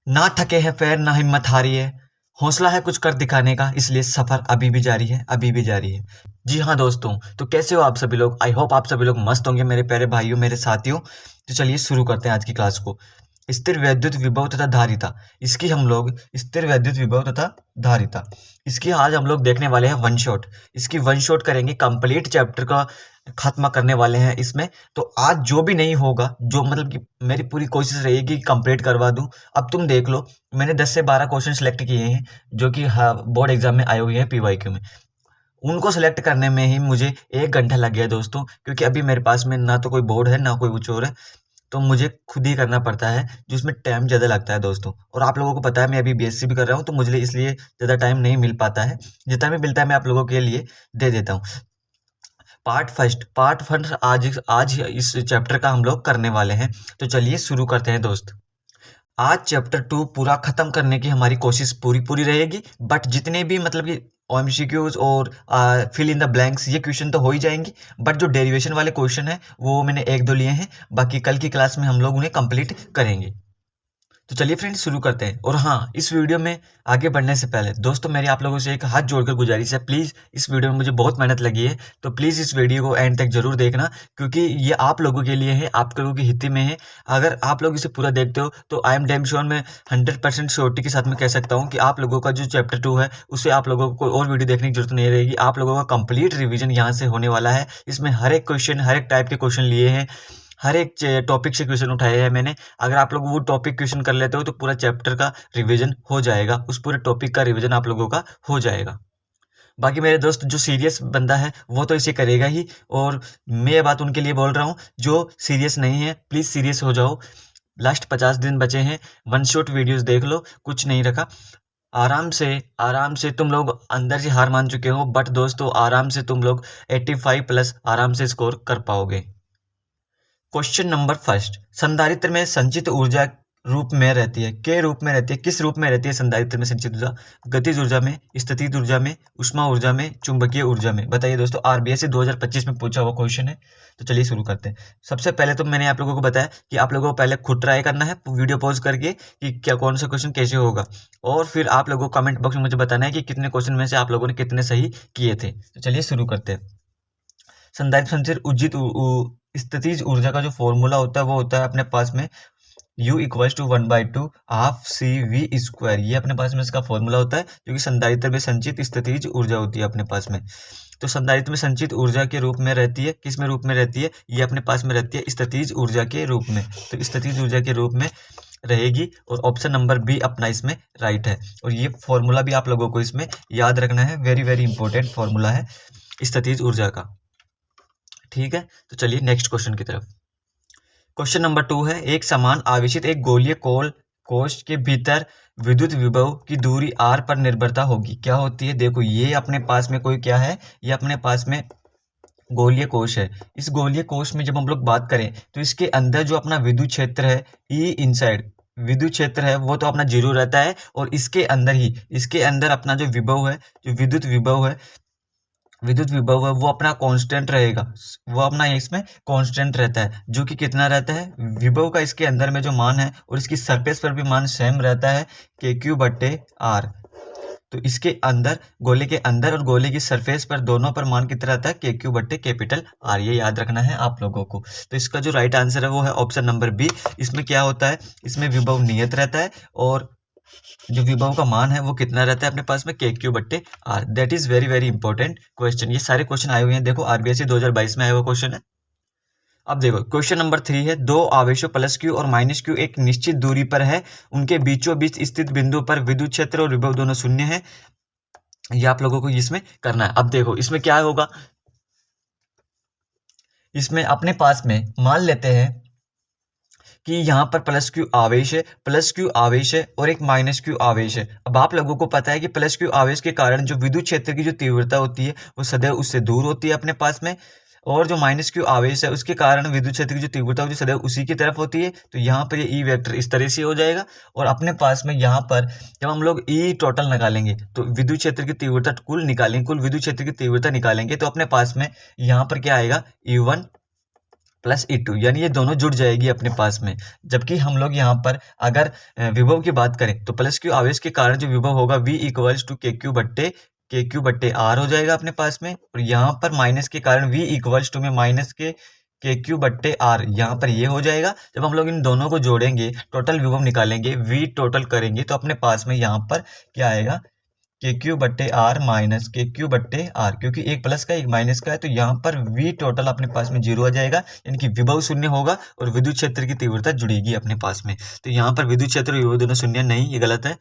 ना थके हैं पैर ना हिम्मत हारी है, हौसला है कुछ कर दिखाने का, इसलिए सफर अभी भी जारी है, अभी भी जारी है। जी हाँ दोस्तों, तो कैसे हो आप सभी लोग? आई होप आप सभी लोग मस्त होंगे मेरे प्यारे भाइयों, मेरे साथियों। तो चलिए शुरू करते हैं आज की क्लास को। स्थिर वैद्युत विभव तथा धारिता, इसकी हम लोग स्थिर वैद्युत विभव तथा धारिता, इसकी आज हम लोग देखने वाले हैं वन शॉट। इसकी वन शॉट करेंगे, कंप्लीट चैप्टर का खत्म करने वाले हैं इसमें। तो आज जो भी नहीं होगा, जो मतलब कि मेरी पूरी कोशिश रहेगी कंप्लीट करवा दूं। अब तुम देख लो, मैंने 10 से 12 क्वेश्चन सेलेक्ट किए हैं जो कि बोर्ड एग्जाम में आए हुए हैं पीवाईक्यू में। उनको सेलेक्ट करने में ही मुझे 1 घंटा लग गया दोस्तों, क्योंकि अभी मेरे पास में ना तो कोई बोर्ड है ना कोई कुछ और है, तो मुझे खुद ही करना पड़ता है, जिसमें टाइम ज़्यादा लगता है दोस्तों। और आप लोगों को पता है मैं अभी बीएससी भी कर रहा हूँ, तो मुझे इसलिए ज़्यादा टाइम नहीं मिल पाता है। जितना भी मिलता है मैं आप लोगों के लिए दे देता हूँ। पार्ट फर्स्ट आज आज इस चैप्टर का हम लोग करने वाले हैं। तो चलिए शुरू करते हैं दोस्त। आज चैप्टर 2 पूरा खत्म करने की हमारी कोशिश पूरी पूरी रहेगी, बट जितने भी मतलब कि एमसीक्यूज और फिल इन द ब्लैंक्स ये क्वेश्चन तो हो ही जाएंगे, बट जो डेरिवेशन वाले क्वेश्चन है वो मैंने 1-2 लिए हैं। बाकी कल की क्लास में हम लोग उन्हें कंप्लीट करेंगे। तो चलिए फ्रेंड्स शुरू करते हैं। और हाँ, इस वीडियो में आगे बढ़ने से पहले दोस्तों मेरी आप लोगों से एक हाथ जोड़कर गुजारिश है, प्लीज़ इस वीडियो में मुझे बहुत मेहनत लगी है, तो प्लीज़ इस वीडियो को एंड तक जरूर देखना, क्योंकि ये आप लोगों के लिए है, आप लोगों के हित में है। अगर आप लोग इसे पूरा देखते हो तो आई एम डैम श्योर, मैं 100% श्योरिटी के साथ में कह सकता हूँ कि आप लोगों का जो चैप्टर 2 है उसे आप लोगों को और वीडियो देखने की जरूरत नहीं रहेगी। आप लोगों का कंप्लीट रिविजन यहाँ से होने वाला है। इसमें हर एक क्वेश्चन, हर एक टाइप के क्वेश्चन लिए हैं, हर एक टॉपिक से क्वेश्चन उठाए हैं मैंने। अगर आप लोग वो टॉपिक क्वेश्चन कर लेते हो तो पूरा चैप्टर का रिवीजन हो जाएगा, उस पूरे टॉपिक का रिवीजन आप लोगों का हो जाएगा। बाकी मेरे दोस्त जो सीरियस बंदा है वो तो इसे करेगा ही, और मैं ये बात उनके लिए बोल रहा हूँ जो सीरियस नहीं है, प्लीज़ सीरियस हो जाओ। लास्ट 50 दिन बचे हैं, वन शॉट वीडियोस देख लो, कुछ नहीं रखा। आराम से तुम लोग अंदर से हार मान चुके हो, बट दोस्तों आराम से तुम लोग 85 प्लस आराम से स्कोर कर पाओगे। क्वेश्चन नंबर फर्स्ट, संधारित्र में संचित ऊर्जा रूप में रहती है, के रूप में रहती है, किस रूप में रहती है संधारित्र में संचित ऊर्जा? गतिज ऊर्जा में, स्थितिज ऊर्जा में, उष्मा ऊर्जा में, चुंबकीय ऊर्जा में। बताइए दोस्तों, आरबीएससी 2025 में पूछा हुआ क्वेश्चन है। तो चलिए शुरू करते हैं। सबसे पहले तो मैंने आप लोगों को बताया कि आप लोगों को पहले खुद ट्राई करना है वीडियो पॉज करके कि क्या कौन सा क्वेश्चन कैसे होगा, और फिर आप लोगों को कमेंट बॉक्स में मुझे बताना है कि कितने क्वेश्चन में से आप लोगों ने कितने सही किए थे। तो चलिए शुरू करते हैं। संधारित्र संचित उर्जित स्थितिज ऊर्जा का जो फॉर्मूला होता है वो होता है अपने पास में U equals to 1/2 half CV²। ये अपने पास में इसका फॉर्मूला होता है, जो कि संधारित्र में संचित स्थितिज ऊर्जा होती है अपने पास में। तो संधारित्र में संचित ऊर्जा के रूप में रहती है, किस में रूप में रहती है? ये अपने पास में रहती है स्थितिज ऊर्जा के रूप में। तो स्थितिज ऊर्जा के रूप में रहेगी, और ऑप्शन नंबर बी अपना इसमें राइट है। और ये फॉर्मूला भी आप लोगों को इसमें याद रखना है, वेरी वेरी इंपॉर्टेंट फॉर्मूला है स्थितिज ऊर्जा का। ठीक है, तो चलिए नेक्स्ट क्वेश्चन की तरफ। क्वेश्चन नंबर 2 है, एक समान आवेशित एक गोलीय कोश के भीतर विद्युत विभव की दूरी r पर निर्भरता होगी, क्या होती है? देखो ये अपने पास में कोई क्या है, ये अपने पास में गोलीय कोश है। इस गोलीय कोश में जब हम लोग बात करें तो इसके अंदर जो अपना विद्युत क्षेत्र है ई इनसाइड, विद्युत क्षेत्र है वो तो अपना 0 रहता है, और इसके अंदर अपना जो विभव है, जो विद्युत विभव है वो अपना कांस्टेंट रहेगा। वो अपना इसमें कांस्टेंट रहता है, जो कि कितना रहता है? विभव का इसके अंदर में जो मान है और इसकी सरफेस पर भी मान सेम रहता है, KQ/R। तो इसके अंदर, गोले के अंदर और गोले की सरफेस पर दोनों पर मान कितना रहता है? KQ/R। ये याद रखना है आप लोगों को। तो इसका जो राइट आंसर है वो है ऑप्शन नंबर बी। इसमें क्या होता है? इसमें विभव नियत रहता है, और जो विभव का मान है वो कितना रहता है अपने पास में? KQ/R। That is very very important question. ये सारे क्वेश्चन आए हुए हैं, देखो आरबीएससी 2022 में आया हुआ क्वेश्चन है। अब देखो क्वेश्चन नंबर 3 है, दो आवेशों +Q और -Q एक निश्चित दूरी पर है, उनके बीचों बीच स्थित बिंदु पर विद्युत क्षेत्र और विभव दोनों शून्य है। ये आप लोगों को इसमें करना है। अब देखो इसमें क्या होगा, इसमें अपने पास में मान लेते हैं कि यहाँ पर +Q आवेश है और एक -Q आवेश है। अब आप लोगों को पता है कि +Q आवेश के कारण जो विद्युत क्षेत्र की जो तीव्रता होती है वो सदैव उससे दूर होती है अपने पास में, और जो -Q आवेश है उसके कारण विद्युत क्षेत्र की जो तीव्रता होती है सदैव उसी की तरफ होती है। तो यहाँ पर ये ई वेक्टर इस तरह से हो जाएगा, और अपने पास में यहाँ पर जब हम लोग ई टोटल निकालेंगे तो विद्युत क्षेत्र की तीव्रता कुल निकालेंगे, कुल विद्युत क्षेत्र की तीव्रता निकालेंगे, तो अपने पास में यहाँ पर क्या आएगा? E1 प्लस E2, यानी ये दोनों जुड़ जाएगी अपने पास में। जबकि हम लोग यहाँ पर अगर विभव की बात करें तो प्लस क्यू आवेश के कारण जो विभव होगा V इक्वल्स टू KQ बट्टे R हो जाएगा अपने पास में। और यहाँ पर माइनस के कारण V इक्वल्स टू में माइनस के KQ बट्टे R यहाँ पर ये हो जाएगा। जब हम लोग इन दोनों को जोड़ेंगे, टोटल विभव निकालेंगे, V टोटल करेंगे, तो अपने पास में यहाँ पर क्या आएगा, KQ बट्टे R माइनस KQ बट्टे R, क्योंकि एक प्लस का एक माइनस का है, तो यहाँ पर V टोटल अपने पास में 0 आ जाएगा, यानी कि विभव शून्य होगा और विद्युत क्षेत्र की तीव्रता जुड़ेगी अपने पास में। तो यहाँ पर विद्युत क्षेत्र और विभव दोनों शून्य नहीं, ये गलत है,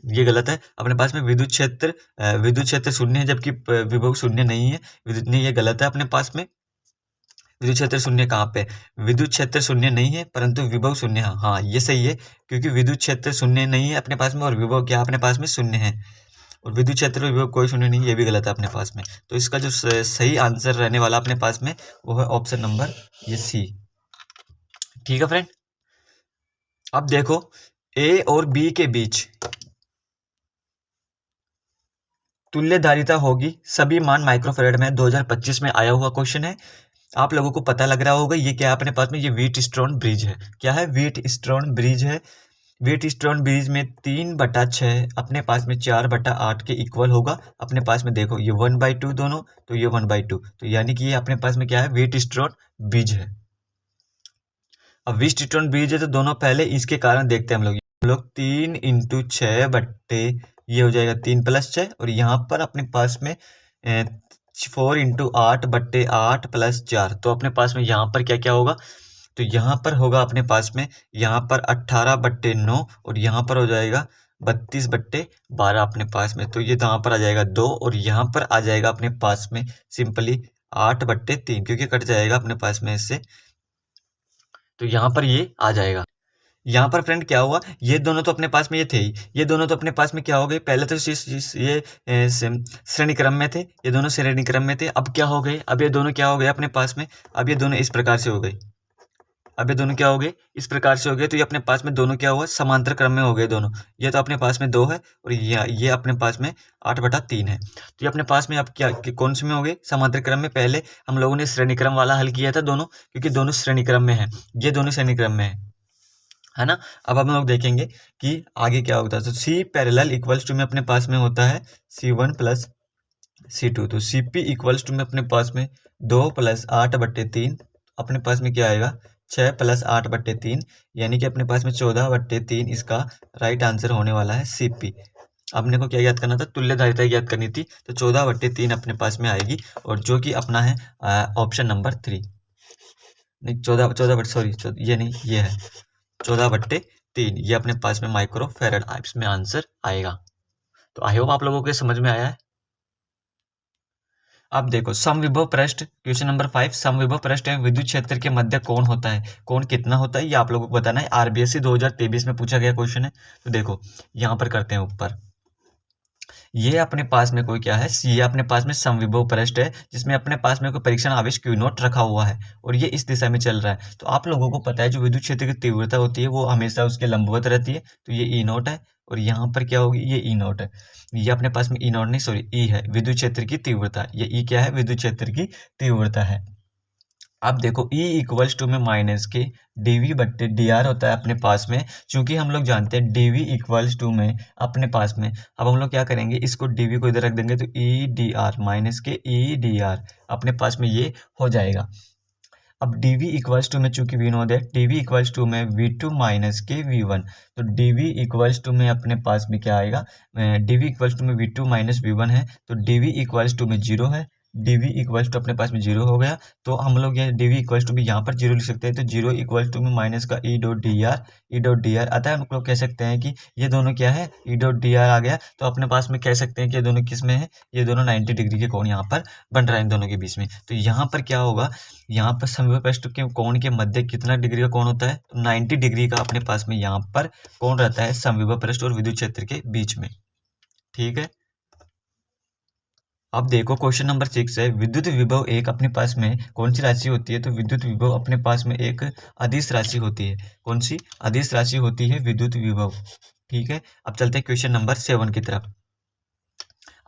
ये गलत है। अपने पास में विद्युत क्षेत्र शून्य है जबकि विभव शून्य नहीं है, विद्युत नहीं, ये गलत है अपने पास में। विद्युत क्षेत्र शून्य कहाँ पे, विद्युत क्षेत्र शून्य नहीं है परंतु विभव शून्य है, हाँ ये सही है, क्योंकि विद्युत क्षेत्र शून्य नहीं है अपने पास में और विभव क्या अपने पास में शून्य है, और विद्युत क्षेत्र और विभव कोई शून्य नहीं, ये भी गलत है अपने पास में। तो इसका जो सही आंसर रहने वाला अपने पास में वो है ऑप्शन नंबर ये सी। ठीक है फ्रेंड, अब देखो ए और बी के बीच तुल्यधारिता होगी, सभी मान माइक्रोफेरेड में 2025 में आया हुआ क्वेश्चन है। आप लोगों को पता लग रहा होगा ये क्या है अपने पास में, ये व्हीटस्टोन ब्रिज है। क्या है, व्हीटस्टोन ब्रिज है। व्हीटस्टोन ब्रिज में 3/6 अपने पास में 4/8 के इक्वल होगा अपने पास में। देखो ये 1/2 दोनों, तो ये 1/2, तो यानी कि ये अपने पास में क्या है, व्हीटस्टोन ब्रिज है। अब व्हीटस्टोन ब्रिज है तो दोनों पहले इसके कारण देखते हैं हम लोग 3 × 6 बट्टे ये हो जाएगा 3 + 6, और यहाँ पर अपने पास में 4 × 8 बट्टे 8 + 4, तो अपने पास में यहाँ पर क्या क्या होगा, तो यहाँ पर होगा अपने पास में यहाँ पर 18/9 और यहाँ पर हो जाएगा 32/12 अपने पास में, तो ये तो यहाँ पर आ जाएगा 2 और यहाँ पर आ जाएगा अपने पास में सिंपली 8/3, क्योंकि कट जाएगा अपने पास में इससे, तो यहाँ पर ये आ जाएगा। यहाँ पर फ्रेंड क्या हुआ, ये दोनों तो अपने पास में ये थे ही, ये दोनों तो अपने पास में क्या हो गए, पहले तो ये श्रेणी क्रम में थे, ये दोनों श्रेणी क्रम में थे, अब क्या हो गए, अब ये दोनों क्या हो गए अपने पास में, अब ये दोनों इस प्रकार से हो गए, अब ये दोनों क्या हो गए, इस प्रकार से हो गए, तो ये अपने पास में दोनों क्या हुआ, समांतर क्रम में हो गए दोनों। ये तो अपने पास में 2 है और ये अपने पास में 8/3 है, तो ये अपने पास में अब क्या कौन से में हो गए, समांतर क्रम में। पहले हम लोगों ने श्रेणी क्रम वाला हल किया था दोनों, क्योंकि दोनों श्रेणी क्रम में है, ये दोनों श्रेणी क्रम में है ना। अब हम लोग देखेंगे कि आगे क्या होता है, तो C पैरेलल इक्वल्स टू में अपने पास में होता है C1 + C2, तो CP इक्वल्स टू में अपने पास में 2 + 8/3, अपने पास में क्या आएगा 6 + 8/3, यानी कि अपने पास में 14/3 इसका राइट आंसर होने वाला है CP। अपने को क्या याद करना था, तुल्यधारिता याद करनी थी, तो 14/3 अपने पास में आएगी, और जो कि अपना है ऑप्शन नंबर 3, नहीं 14 सॉरी ये नहीं, ये है 14/3, ये अपने पास में माइक्रोफेरेड इसमें आंसर आएगा। तो आई होप आप लोगों के समझ में आया है। अब देखो समविभव पृष्ठ, क्वेश्चन नंबर 5, समविभव पृष्ठ में विद्युत क्षेत्र के मध्य कोण होता है, कोण कितना होता है ये आप लोगों को बताना है। आरबीएससी 2023 में पूछा गया क्वेश्चन है। तो देखो यहाँ पर करते हैं ऊपर, ये अपने पास में कोई क्या है, ये अपने पास में समविभव पृष्ठ है, जिसमें अपने पास में कोई परीक्षण आवेश Q0 रखा हुआ है और ये इस दिशा में चल रहा है। तो आप लोगों को पता है जो विद्युत क्षेत्र की तीव्रता होती है वो हमेशा उसके लंबवत रहती है, तो ये E0 है, और यहाँ पर क्या होगी, ये E0 है, ये अपने पास में E0 नहीं सॉरी E है, विद्युत क्षेत्र की तीव्रता, ये E क्या है, विद्युत क्षेत्र की तीव्रता है। अब देखो E इक्वल्स टू में माइनस के dV/dr होता है अपने पास में, चूंकि हम लोग जानते हैं dV इक्वल्स टू में अपने पास में, अब हम लोग क्या करेंगे, इसको dV को इधर रख देंगे, तो E माइनस के E अपने पास में ये हो जाएगा। अब dV इक्वल्स टू में चूंकि we know that dV equals to में V2 माइनस के V1, तो dV इक्वल्स टू में अपने पास में क्या आएगा, dV इक्वल्स टू में V2 माइनस V1 है, तो dV इक्वल्स टू में 0 है, dV इक्वल्स टू अपने पास में 0 हो गया, तो हम लोग ये dV इक्वल्स टू भी यहाँ पर 0 लिख सकते हैं, तो 0 इक्वल्स टू में माइनस का E.dr अतः हम लोग कह सकते हैं कि ये दोनों क्या है, E.dr आ गया, तो अपने पास में कह सकते हैं कि ये दोनों किस में है, ये दोनों 90 डिग्री के कोण यहाँ पर बन रहा है इन दोनों के बीच में। तो यहाँ पर क्या होगा, यहाँ पर समविभव पृष्ठ के कोण के मध्य कितना डिग्री का कोण होता है, तो 90 डिग्री का अपने पास में यहाँ पर कोण रहता है समविभव पृष्ठ और विद्युत क्षेत्र के बीच में। ठीक है, अब देखो क्वेश्चन नंबर 6 है, विद्युत विभव एक अपने पास में कौन सी राशि होती है, तो विद्युत विभव अपने पास में एक अदिश राशि होती है। कौन सी अदिश राशि होती है, विद्युत विभव। ठीक है, अब चलते हैं क्वेश्चन नंबर 7 की तरफ।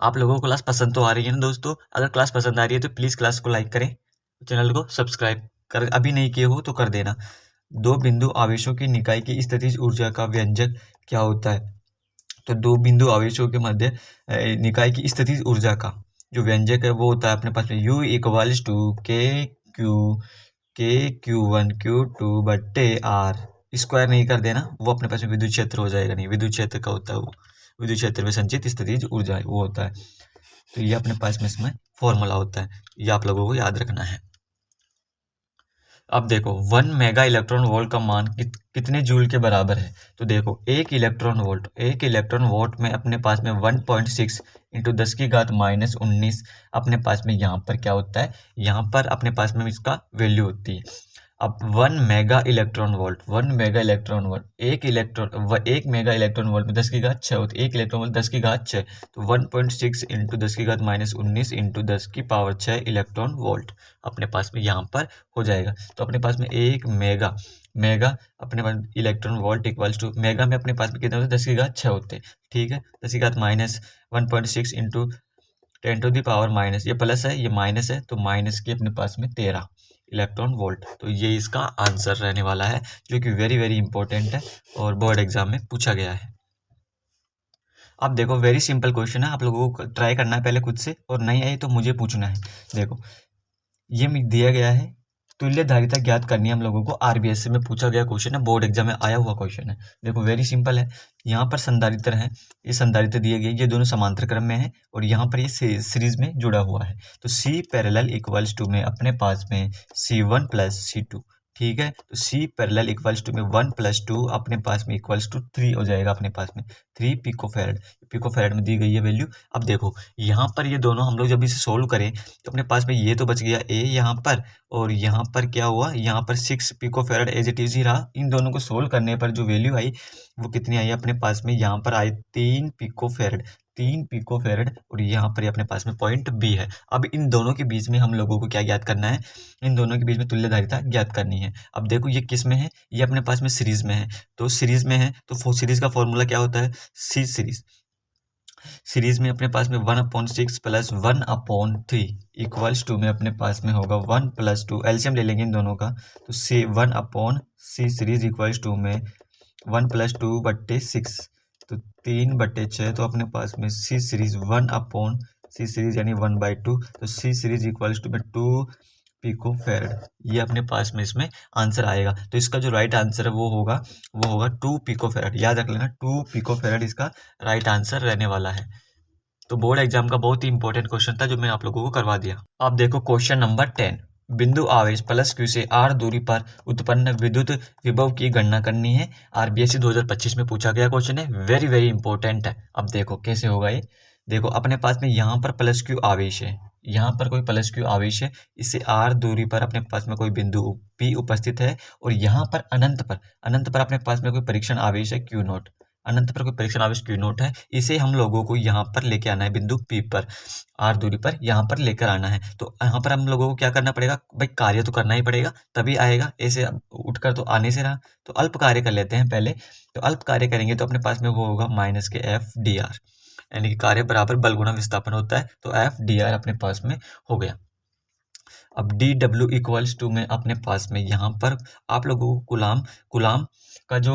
आप लोगों को क्लास पसंद तो आ रही है ना दोस्तों, अगर क्लास पसंद आ रही है तो प्लीज़ क्लास को लाइक करें, चैनल को सब्सक्राइब कर अभी नहीं किए हो तो कर देना। दो बिंदु आवेशों की निकाय की स्थितिज ऊर्जा का व्यंजक क्या होता है? तो दो बिंदु आवेशों के मध्य निकाय की स्थितिज ऊर्जा का जो व्यंजक है वो होता है अपने पास में U equals to Q1 Q2 बट्टे R। स्क्वायर नहीं कर देना, वो अपने पास में विद्युत क्षेत्र हो जाएगा। नहीं, विद्युत क्षेत्र का होता है वो, विद्युत क्षेत्र में संचित स्थितिज ऊर्जा वो होता है। तो ये अपने पास में इसमें फॉर्मूला होता है, ये आप लोगों को याद रखना है। अब देखो 1 मेगा इलेक्ट्रॉन वोल्ट का मान कितने जूल के बराबर है? तो देखो एक इलेक्ट्रॉन वोल्ट में अपने पास में 1.6 इंटू 10 की घात माइनस 19 अपने पास में यहाँ पर क्या होता है, यहाँ पर अपने पास में इसका वैल्यू होती है। अब 1 मेगा इलेक्ट्रॉन वोल्ट, एक मेगा इलेक्ट्रॉन वोल्ट में 10 की घात 6 होती है। एक इलेक्ट्रॉन वोल्ट 10 की घात 6, तो 1.6 इंटू 10 की घात माइनस 19 इंटू 10 की पावर 6 इलेक्ट्रॉन वोल्ट अपने पास में यहाँ पर हो जाएगा। तो अपने पास में एक मेगा अपने पास electron volt equals to, mega में अपने पास में कितने होते हैं, 10 की घात 6 होते हैं। ठीक है, 10 की घात minus 1.6 into 10 to the power minus, ये प्लस है ये माइनस है, तो माइनस के अपने पास में 13 इलेक्ट्रॉन वोल्ट। तो ये इसका आंसर रहने वाला है, जो कि वेरी वेरी इंपॉर्टेंट है और बोर्ड एग्जाम में पूछा गया है। अब देखो वेरी सिंपल क्वेश्चन है, आप लोगों को ट्राई करना है पहले खुद से, और नहीं आई तो मुझे पूछना है। देखो ये दिया गया है, तुल्य धारिता ज्ञात करनी है हम लोगों को, आरबीएससी में पूछा गया क्वेश्चन है, बोर्ड एग्जाम में आया हुआ क्वेश्चन है। देखो वेरी सिंपल है, यहाँ पर संधारित्र है, ये संधारित्र दिए गए, ये दोनों समांतर क्रम में है और यहाँ पर ये सीरीज में जुड़ा हुआ है। तो C पैरेलल इक्वल्स टू में अपने पास में C1 प्लस C2। ठीक है, तो C पैरेलल इक्वल्स टू में 1 प्लस 2 अपने पास में इक्वल्स टू 3 हो जाएगा अपने पास में 3 पिकोफैरड में दी गई है वैल्यू। अब देखो यहाँ पर ये दोनों हम लोग जब इसे सोल्व करें तो अपने पास में ये तो बच गया A यहाँ पर, और यहाँ पर क्या हुआ, यहाँ पर 6 पिकोफैरड एज इट इज ही रहा। इन दोनों को सोल्व करने पर जो वैल्यू आई वो कितनी आई अपने पास में, यहाँ पर आई 3 पिकोफैरड और यहाँ पर अपने पास में पॉइंट B है। अब इन दोनों के बीच में हम लोगों को क्या ज्ञात करना है, इन दोनों के बीच में तुल्य धारिता ज्ञात करनी है। अब देखो ये किस में है, ये अपने पास में सीरीज में है, तो सीरीज में है तो सीरीज का फॉर्मूला क्या होता है, C सीरीज में अपने पास में 1/6 प्लस 1/3 इक्वल्स टू में अपने पास में होगा 1 प्लस 2, एलसीएम ले लेंगे इन दोनों का, तो C 1/C series equals to में 1 प्लस 2 बट्टे 6, तो 3/6, तो अपने पास में C सीरीज 1/C सीरीज यानी 1/2, तो C सीरीज इक्वल्स टू में 2 पिकोफैरड। ये अपने पास में इसमें आंसर आएगा। तो इसका जो राइट आंसर है वो होगा 2 पिकोफैरड। याद रख लेना 2 पिकोफैरड इसका राइट आंसर रहने वाला है। तो बोर्ड एग्जाम का बहुत ही इंपॉर्टेंट क्वेश्चन था जो मैंने आप लोगों को करवा दिया। आप देखो क्वेश्चन नंबर 10, बिंदु आवेश प्लस Q से R दूरी पर उत्पन्न विद्युत विभव की गणना करनी है। आरबीएससी 2025 में पूछा गया क्वेश्चन है, वेरी वेरी इंपॉर्टेंट है। अब देखो कैसे होगा ये, देखो अपने पास में यहाँ पर प्लस Q आवेश है, यहाँ पर कोई प्लस Q आवेश है, इससे R दूरी पर अपने पास में कोई बिंदु P उपस्थित है, और यहाँ पर अनंत पर अपने पास में कोई परीक्षण आवेश है Q0, अनंत पर कोई परीक्षण आवेश Q0 है। इसे हम लोगों को यहाँ पर लेके आना है, बिंदु P पर R दूरी पर यहाँ पर लेकर आना है। तो यहाँ पर हम लोगों को क्या करना पड़ेगा भाई, कार्य तो करना ही पड़ेगा तभी आएगा, ऐसे उठकर तो आने से रहा। तो अल्प कार्य कर लेते हैं पहले, तो अल्प कार्य करेंगे तो अपने पास में वो होगा माइनस के FDR, यानी कि कार्य बराबर बल गुणा विस्थापन होता है, तो FDR अपने पास में हो गया। अब DW इक्वल्स टू में अपने पास में यहाँ पर आप लोगों को कुलाम का जो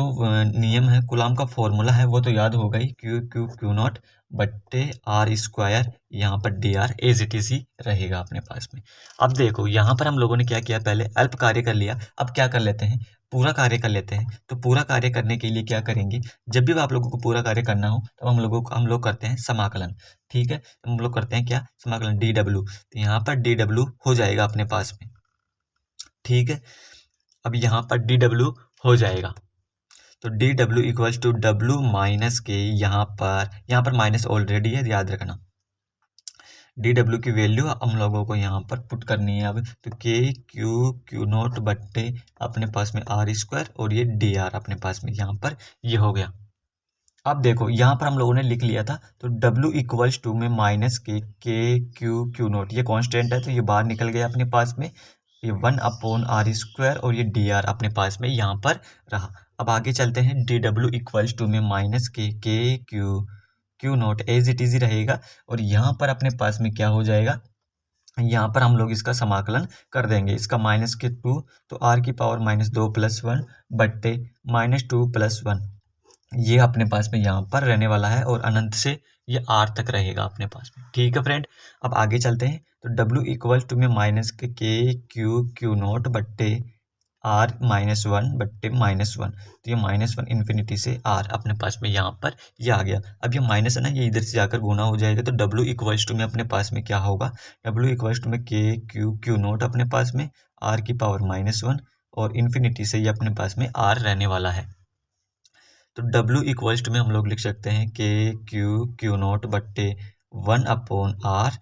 नियम है, कुलाम का फॉर्मूला है वो तो याद होगा ही, Q0 बट्टे R स्क्वायर, यहाँ पर DR एज इट इज ही रहेगा अपने पास में। अब देखो यहाँ पर हम लोगों ने क्या किया, पहले अल्प कार्य कर लिया, अब क्या कर लेते हैं, पूरा कार्य कर लेते हैं। तो पूरा कार्य करने के लिए क्या करेंगे, जब भी आप लोगों को पूरा कार्य करना हो तब हम लोग करते हैं समाकलन। ठीक है, हम लोग करते हैं क्या, समाकलन DW, तो यहाँ पर DW हो जाएगा अपने पास में। ठीक है, अब यहाँ पर DW हो जाएगा, तो DW equals to W minus के, यहाँ पर माइनस ऑलरेडी है, याद रखना। DW की वैल्यू हम लोगों को यहाँ पर पुट करनी है अब, तो Q0 बट्टे अपने पास में R स्क्वायर, और ये DR अपने पास में यहाँ पर ये हो गया। अब देखो यहाँ पर हम लोगों ने लिख लिया था, तो W इक्वल्स टू में माइनस के Q0, ये कांस्टेंट है तो ये बाहर निकल गया अपने पास में, ये 1/R स्क्वायर, और ये DR अपने पास में यहाँ पर रहा। अब आगे चलते हैं, DW इक्वल्स टू में माइनस के Q0 एज इट इज रहेगा, और यहाँ पर अपने पास में क्या हो जाएगा, यहाँ पर हम लोग इसका समाकलन कर देंगे। इसका माइनस के 2 तो आर की पावर -2 + 1 बट्टे -2 + 1 ये अपने पास में यहाँ पर रहने वाला है और अनंत से ये आर तक रहेगा अपने पास में। ठीक है फ्रेंड, अब आगे चलते हैं। तो W इक्वल टू में माइनस के क्यू नॉट बट्टे आर -1 बट्टे -1 तो ये -1 इन्फिनिटी से आर अपने पास में यहाँ पर ये आ गया। अब ये माइनस है ना, ये इधर से जाकर गुना हो जाएगा तो W इक्वल्स टू में अपने पास में क्या होगा, W इक्वल्स टू में क्यू नॉट अपने पास में आर की पावर -1 और इन्फिनिटी से ये अपने पास में आर रहने वाला है। तो W इक्वल्स टू में हम लोग लिख सकते हैं क्यू नॉट बट्टे 1/r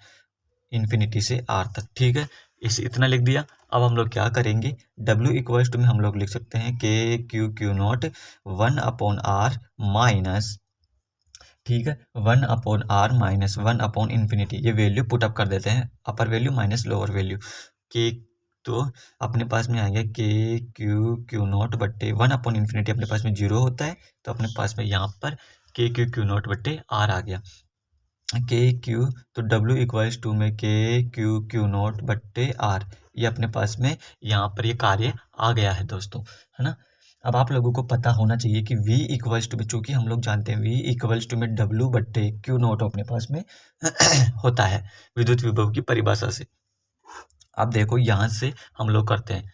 इन्फिनिटी से आर तक। ठीक है, इसे इतना लिख दिया। अब हम लोग क्या करेंगे, W इक्वल्स टू में हम लोग लिख सकते हैं क्यू नॉट 1/r माइनस, ठीक है, 1/r माइनस 1/इन्फिनिटी ये वैल्यू पुटअप कर देते हैं, अपर वैल्यू माइनस लोअर वैल्यू के। तो अपने पास में आएगा क्यू नॉट बट्टे 1/इन्फिनिटी अपने पास में 0 होता है तो अपने पास में यहाँ पर क्यू नॉट बट्टे आर आ गया। क्यू तो W इक्वल्स टू में क्यू नॉट बट्टे आर ये अपने पास में यहाँ पर ये कार्य आ गया है दोस्तों, है ना। अब आप लोगों को पता होना चाहिए कि V इक्वल्स टू में, चूंकि हम लोग जानते हैं V इक्वल्स टू में W बट्टे क्यू नॉट अपने पास में होता है विद्युत विभव की परिभाषा से। अब देखो यहाँ से हम लोग करते हैं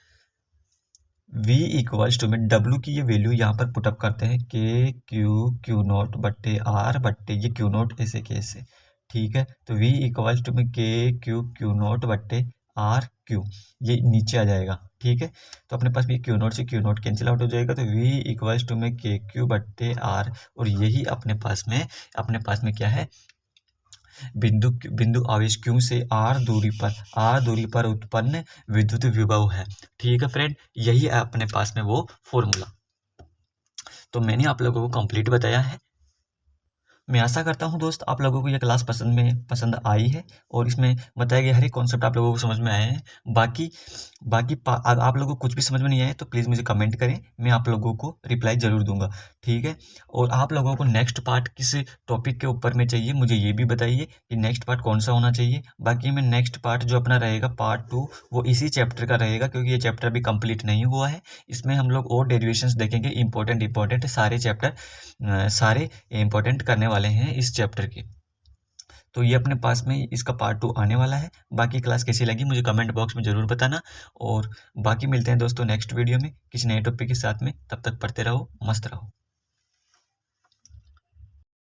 V इक्वल्स टू में W की ये वैल्यू यहाँ पर पुटअप करते हैं क्यू नॉट बट्टे आर बट्टे ये क्यू नॉट ऐसे कैसे, ठीक है। तो V इक्वल्स टू में क्यू नॉट बट्टे आर क्यू ये नीचे आ जाएगा, ठीक है। तो अपने पास भी क्यू नॉट से क्यू नॉट कैंसिल आउट हो जाएगा तो V इक्वल्स टू में क्यू बट्टे आर और यही अपने पास में क्या है, बिंदु आवेश क्यू से आर दूरी पर उत्पन्न विद्युत विभव है। ठीक है फ्रेंड, यही है अपने पास में वो फॉर्मूला। तो मैंने आप लोगों को कंप्लीट बताया है। मैं आशा करता हूं दोस्त आप लोगों को यह क्लास पसंद आई है और इसमें बताए गए हर एक कॉन्सेप्ट आप लोगों को समझ में आए हैं। बाकी आप लोगों को कुछ भी समझ में नहीं आए तो प्लीज़ मुझे कमेंट करें, मैं आप लोगों को रिप्लाई ज़रूर दूंगा, ठीक है। और आप लोगों को नेक्स्ट पार्ट किस टॉपिक के ऊपर में चाहिए मुझे ये भी बताइए कि नेक्स्ट पार्ट कौन सा होना चाहिए। बाकी में नेक्स्ट पार्ट जो अपना रहेगा पार्ट 2 वो इसी चैप्टर का रहेगा, क्योंकि ये चैप्टर अभी कंप्लीट नहीं हुआ है। इसमें हम लोग और डेरिवेशंस देखेंगे, इंपॉर्टेंट सारे चैप्टर सारे इंपॉर्टेंट करने वाले हैं इस चैप्टर के। तो ये अपने पास में इसका पार्ट 2 आने वाला है। बाकी क्लास कैसी लगी मुझे कमेंट बॉक्स में ज़रूर बताना और बाकी मिलते हैं दोस्तों नेक्स्ट वीडियो में किसी नए टॉपिक के साथ में। तब तक पढ़ते रहो, मस्त रहो।